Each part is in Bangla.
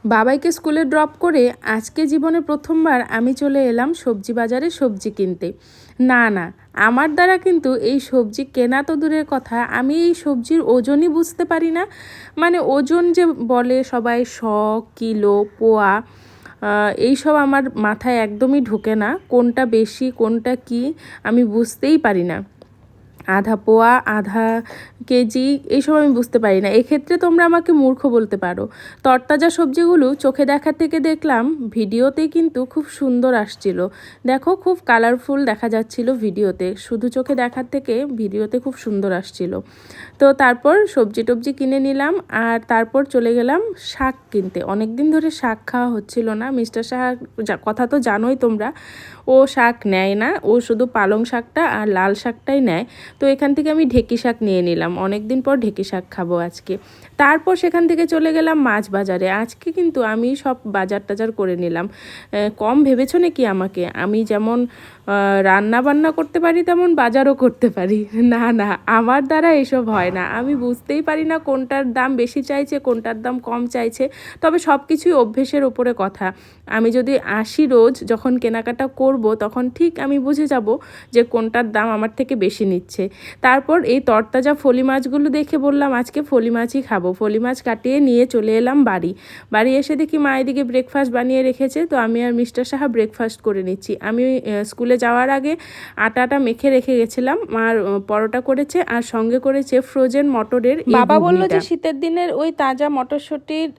বাবাইকে স্কুলে ড্রপ করে আজকে জীবনে প্রথমবার আমি চলে এলাম সবজি বাজারে সবজি কিনতে। না, আমার দ্বারা কিন্তু এই সবজি কেনা তো দূরের কথা, আমি এই সবজির ওজনই বুঝতে পারি না। মানে ওজন যে বলে সবাই, শ, কিলো, পোয়া, এইসব আমার মাথায় একদমই ঢোকে না। কোনটা বেশি কোনটা কি আমি বুঝতেই পারি না। আধা পোয়া, আধা কেজি, এইসব আমি বুঝতে পারি না। এক্ষেত্রে তোমরা আমাকে মূর্খ বলতে পারো। তরতাজা সবজিগুলো চোখে দেখার থেকে দেখলাম ভিডিওতে কিন্তু খুব সুন্দর আসছিল। দেখো, খুব কালারফুল দেখা যাচ্ছিল ভিডিওতে, শুধু চোখে দেখার থেকে ভিডিওতে খুব সুন্দর আসছিল। তো তারপর সবজি টবজি কিনে নিলাম, আর তারপর চলে গেলাম শাক কিনতে। অনেক দিন ধরে শাক খাওয়া হচ্ছিল না। মিস্টার শাক কথা তো জানোই তোমরা, ও শাক নেয় না, ও শুধু পালং শাকটা আর লাল শাকটাই নেয়। তো এখান থেকে আমি ঢেঁকি শাক নিয়ে নিলাম, অনেক দিন পর ঢেঁকি শাক খাবো আজকে। তারপর সেখান থেকে চলে গেলাম মাছ বাজারে। আজকে কিন্তু আমি সব বাজার টাজার করে নিলাম। কম ভেবেছো নাকি আমাকে? আমি যেমন রান্না বান্না করতে পারি তেমন বাজারও করতে পারি। না, আমার দ্বারা এসব হয় না। আমি বুঝতেই পারি না কোনটার দাম বেশি চাইছে কোনটার দাম কম চাইছে। তবে সব কিছুই অভ্যেসের ওপরে কথা। আমি যদি আসি রোজ, যখন কেনাকাটা করব তখন ঠিক আমি বুঝে যাব যে কোনটার দাম আমার থেকে বেশি নিচ্ছে। তারপর এই তরতাজা ফলি মাছগুলো দেখে বললাম আজকে ফলি মাছই খাবো। ফলি মাছ কাটিয়ে নিয়ে চলে এলাম বাড়ি এসে দেখি মা এদিকে ব্রেকফাস্ট বানিয়ে রেখেছে। তো আমি আর মিস্টার সাহা ব্রেকফাস্ট করে নিচ্ছি। আমি স্কুলে যাওয়ার আগে আটাটা মেখে রেখে গেছিলাম। আর পরোটা করেছে, আর সঙ্গে করেছে ফ্রোজেন মটরের। বাবা বলল যে শীতের দিনের ওই তাজা মটরশুঁটির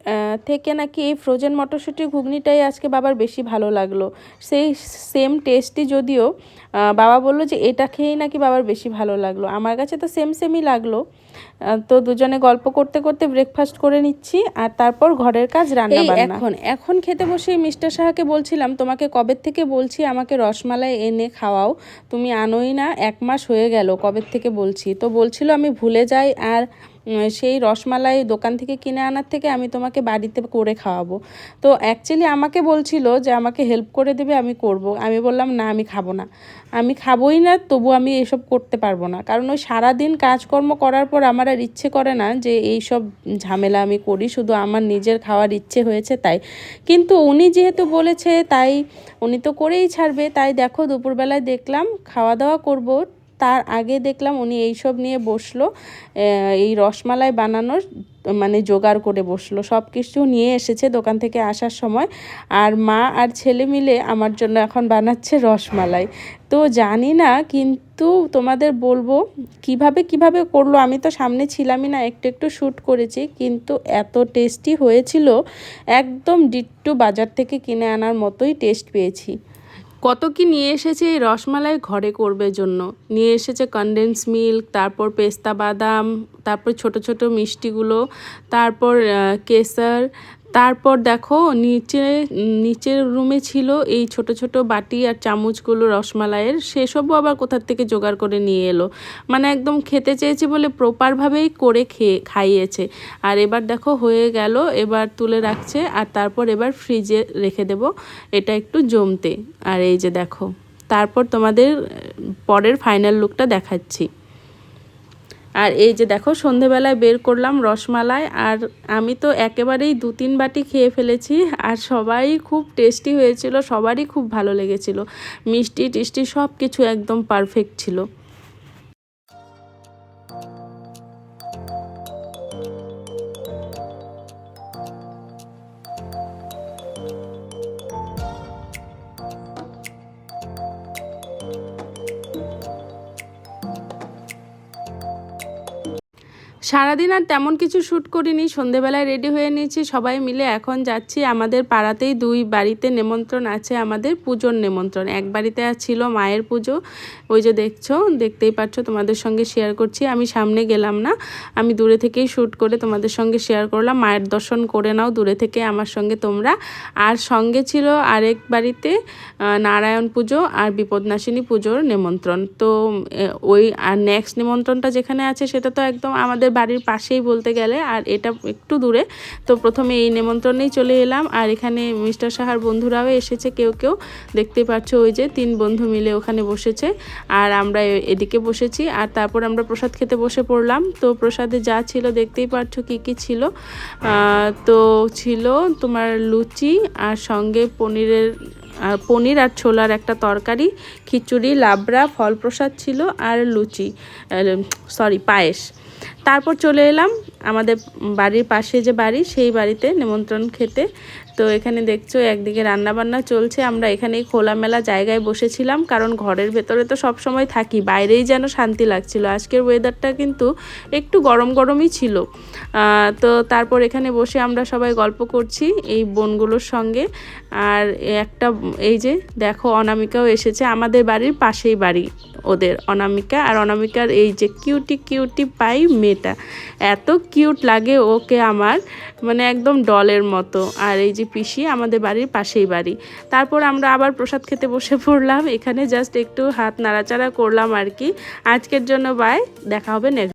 থেকে নাকি এই ফ্রোজেন মটরশুঁটির ঘুগনিটাই আজকে বাবার বেশি ভালো লাগলো। সেই সেম টেস্টি, যদিও বাবা বললো যে এটা খেয়েই নাকি বাবার বেশি ভালো লাগলো। আমার কাছে তো সেমই লাগলো। তো দুজনে গল্প করতে করতে ব্রেকফাস্ট করে নিচ্ছি, আর তারপর ঘরের কাজ রান্না বান্না। এখন খেতে বসে মিস্টার সাহাকে বলছিলাম, তোমাকে কবে থেকে বলছি আমাকে রসমালাই এনে খাওয়াও, তুমি আনোই না। 1 মাস হয়ে গেল কবে থেকে বলছি। তো বলছিল আমি ভুলে যাই, আর সেই রসমালাই দোকান থেকে কিনে আনার থেকে আমি তোমাকে বাড়িতে করে খাওয়াবো। তো অ্যাকচুয়ালি আমাকে বলছিল যে আমাকে হেল্প করে দেবে, আমি করব। আমি বললাম না, আমি খাবো না, আমি খাবোই না। তবু আমি এসব করতে পারবো না, কারণ ওই সারাদিন কাজকর্ম করার পর আমার আর ইচ্ছে করে না যে এই সব ঝামেলা আমি করি। শুধু আমার নিজের খাওয়ার ইচ্ছে হয়েছে তাই। কিন্তু উনি যেহেতু বলেছে তাই উনি তো করেই ছাড়বে। তাই দেখো, দুপুরবেলায় দেখলাম খাওয়া দাওয়া করব, তার আগে দেখলাম উনি এইসব নিয়ে বসলো, এই রসমালাই বানানোর মানে জোগাড় করে বসলো। সব কিছু নিয়ে এসেছে দোকান থেকে আসার সময়। আর মা আর ছেলে মিলে আমার জন্য এখন বানাচ্ছে রসমালাই। তো জানি না, কিন্তু তোমাদের বলবো কিভাবে করলো। আমি তো সামনে ছিলামই না, একটু শ্যুট করেছি, কিন্তু এত টেস্টি হয়েছিল, একদম ডিট্টু বাজার থেকে কিনে আনার মতোই টেস্ট পেয়েছি। কত কি নিয়ে এসেছে এই রসমালাই ঘরে করবে জন্য। নিয়ে এসেছে কনডেন্স মিল্ক, তারপর পেস্তা বাদাম, তারপর ছোট ছোট মিষ্টিগুলো, তারপর কেসার, তারপর দেখো নিচের রুমে ছিল এই ছোট ছোট বাটি আর চামচগুলো রসমালাইয়ের, সেসবও আবার কোথার থেকে জোগাড় করে নিয়ে এলো। মানে একদম খেতে চেয়েছি বলে প্রপারভাবেই করে খাইয়েছে। আর এবার দেখো হয়ে গেল, এবার তুলে রাখছে, আর তারপর এবার ফ্রিজে রেখে দেব এটা একটু জমতে। আর এই যে দেখো, তারপর তোমাদের পরের ফাইনাল লুকটা দেখাচ্ছি। আর এই যে দেখো, সন্ধেবেলায় বের করলাম রসমালাই, আর আমি তো একেবারেই 2-3 বাটি খেয়ে ফেলেছি। আর সবাই খুব টেস্টি হয়েছিল, সবারই খুব ভালো লেগেছিল। মিষ্টি টিষ্টি সব কিছু একদম পারফেক্ট ছিল। সারাদিন আর তেমন কিছু শ্যুট করিনি, সন্ধেবেলায় রেডি হয়ে নিয়েছি সবাই মিলে। এখন যাচ্ছি আমাদের পাড়াতেই 2 বাড়িতে নেমন্ত্রণ আছে, আমাদের পুজোর নেমন্ত্রণ। এক বাড়িতে ছিল মায়ের পুজো, ওই যে দেখতেই পাচ্ছ, তোমাদের সঙ্গে শেয়ার করছি। আমি সামনে গেলাম না, আমি দূরে থেকেই শ্যুট করে তোমাদের সঙ্গে শেয়ার করলাম। মায়ের দর্শন করে নাও দূরে থেকে আমার সঙ্গে তোমরা। আর সঙ্গে ছিল আরেক বাড়িতে নারায়ণ পুজো আর বিপদনাশিনী পুজোর নেমন্ত্রণ। তো ওই আর নেক্সট নেমন্ত্রণটা যেখানে আছে সেটা তো একদম আমাদের বাড়ির পাশেই বলতে গেলে, আর এটা একটু দূরে। তো প্রথমে এই নেমন্ত্রণেই চলে এলাম। আর এখানে মিস্টার সাহার বন্ধুরাও এসেছে, কেউ কেউ দেখতেই পাচ্ছ, ওই যে 3 বন্ধু মিলে ওখানে বসেছে, আর আমরা এদিকে বসেছি। আর তারপর আমরা প্রসাদ খেতে বসে পড়লাম। তো প্রসাদে যা ছিল দেখতেই পাচ্ছ কি কি ছিল। তো ছিল তোমার লুচি, আর সঙ্গে পনির আর ছোলার একটা তরকারি, খিচুড়ি, লাবড়া, ফল প্রসাদ ছিল, আর লুচি, পায়েস। তারপর চলে এলাম আমাদের বাড়ির পাশে যে বাড়ি, সেই বাড়িতে নেমন্ত্রণ খেতে। তো এখানে দেখছো একদিকে রান্নাবান্না চলছে, আমরা এখানেই খোলামেলা জায়গায় বসেছিলাম, কারণ ঘরের ভেতরে তো সব সময় থাকি, বাইরেই যেন শান্তি লাগছিল। আজকের ওয়েদারটা কিন্তু একটু গরম গরমই ছিল। তো তারপর এখানে বসে আমরা সবাই গল্প করছি এই বোনগুলোর সঙ্গে। আর এই যে দেখো অনামিকাও এসেছে, আমাদের বাড়ির পাশেই বাড়ি ওদের, অনামিকা। আর অনামিকার এই যে কিউটি কিউটি পাই মেয়েটা, এত কিউট লাগে ওকে আমার, মানে একদম ডলের মতো। আর এই যে পিসি, আমাদের বাড়ির পাশেই বাড়ি। তারপর আমরা আবার প্রসাদ খেতে বসে পড়লাম, এখানে জাস্ট একটু হাত নাড়াচাড়া করলাম আর কি। আজকের জন্য বাই, দেখা হবে নেক্সট।